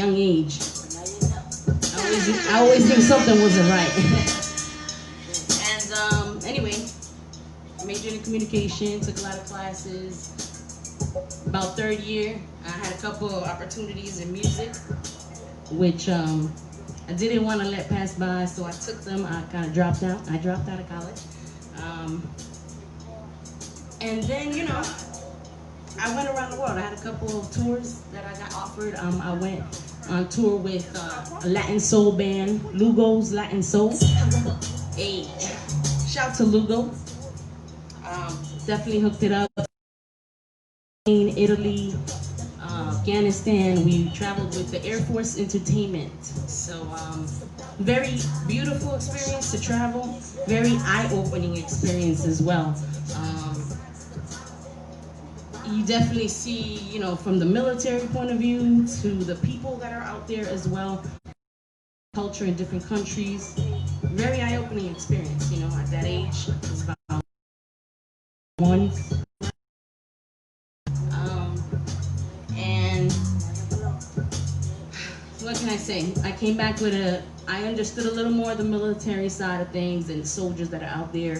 young age. I always think something wasn't right. And anyway, majored in communication, took a lot of classes. About third year, I had a couple of opportunities in music, which I didn't want to let pass by, so I took them. I kind of dropped out. I dropped out of college. And then, you know, I went around the world. I had a couple of tours that I got offered. I went on tour with a Latin soul band, Lugo's Latin Soul. Hey, shout to Lugo. Definitely hooked it up. Italy, Afghanistan. We traveled with the Air Force Entertainment. So very beautiful experience to travel. Very eye-opening experience as well. You definitely see, you know, from the military point of view to the people that are out there as well, culture in different countries. Very eye-opening experience, you know, at that age. It was about one. And what can I say? I came back with I understood a little more of the military side of things and soldiers that are out there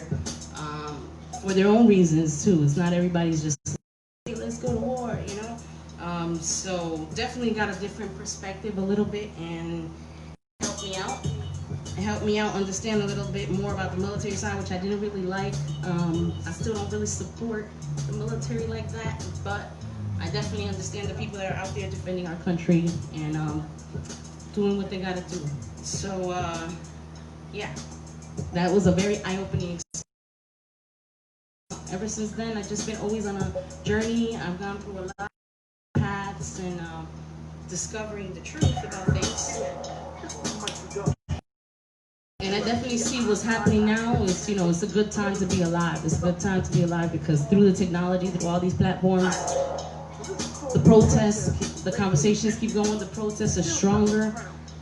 for their own reasons too. It's not everybody's just, hey, let's go to war, you know? So definitely got a different perspective a little bit, and helped me out. It helped me out understand a little bit more about the military side, which I didn't really like. I still don't really support the military like that, but I definitely understand the people that are out there defending our country and doing what they gotta do. So yeah, that was a very eye-opening experience. Ever since then, I've just been always on a journey. I've gone through a lot of paths and discovering the truth about things. And I definitely see what's happening now. It's, you know, it's a good time to be alive. It's a good time to be alive because through the technology, through all these platforms, the protests, the conversations keep going, the protests are stronger.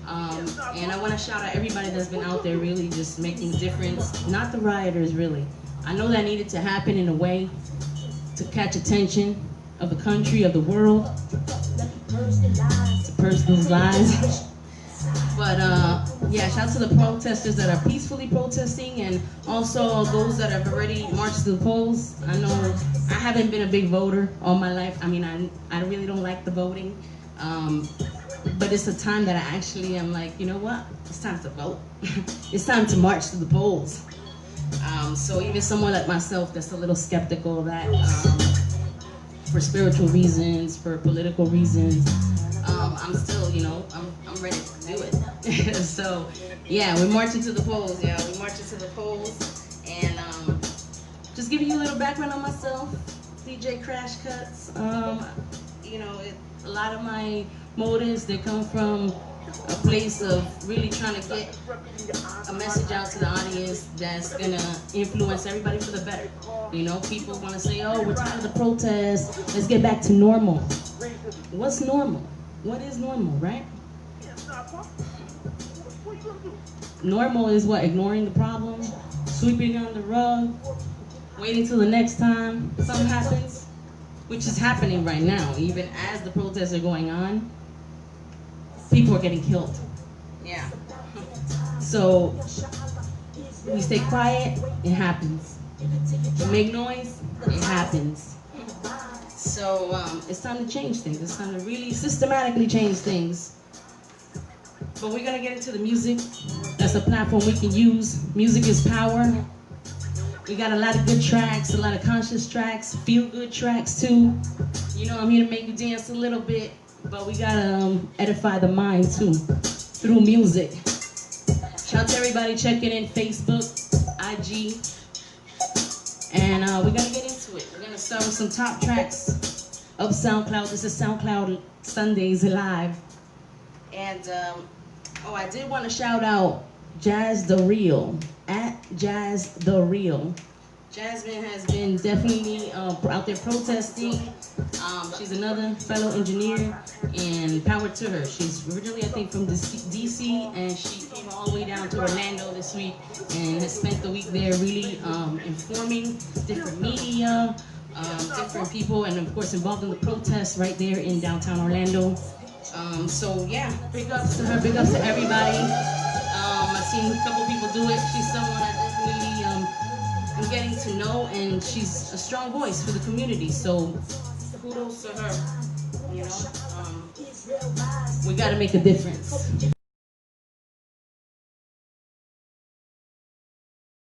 And I want to shout out everybody that's been out there really just making a difference. Not the rioters, really. I know that needed to happen in a way to catch attention of the country, of the world, to person's lives. But yeah, shout out to the protesters that are peacefully protesting, and also those that have already marched to the polls. I know I haven't been a big voter all my life. I mean, I really don't like the voting. But it's a time that I actually am like, you know what? It's time to vote. It's time to march to the polls. So even someone like myself that's a little skeptical of that, for spiritual reasons, for political reasons, I'm still, you know, I'm ready to do it. So yeah, we're marching to the polls, yeah. We're marching to the polls. And just giving you a little background on myself, DJ CRASHCUTS. You know, a lot of my motives, they come from a place of really trying to get a message out to the audience that's gonna influence everybody for the better. You know, people wanna say, oh, we're tired of the protests, let's get back to normal. What's normal? What is normal, right? Normal is what? Ignoring the problem, sweeping it on the rug, waiting till the next time something happens, which is happening right now. Even as the protests are going on, people are getting killed. Yeah. So we stay quiet, it happens. We make noise, it happens. So it's time to change things. It's time to really systematically change things. But we're gonna get into the music. That's a platform we can use. Music is power. We got a lot of good tracks, a lot of conscious tracks, feel-good tracks too. You know, I'm here to make you dance a little bit, but we gotta edify the mind too, through music. Shout out to everybody checking in, Facebook, IG. And we're gonna get into it. We're gonna start with some top tracks of SoundCloud. This is SoundCloud Sundays Live. And oh, I did want to shout out Jazz the Real, at Jazz the Real. Jasmine has been definitely out there protesting. She's another fellow engineer, and power to her. She's originally, I think, from DC, and she came all the way down to Orlando this week and has spent the week there really informing different media, different people, and of course involved in the protests right there in downtown Orlando. So yeah, big ups to her, big ups to everybody. I've seen a couple people do it. She's someone I definitely am getting to know, and she's a strong voice for the community. So kudos to her. You know, we got to make a difference.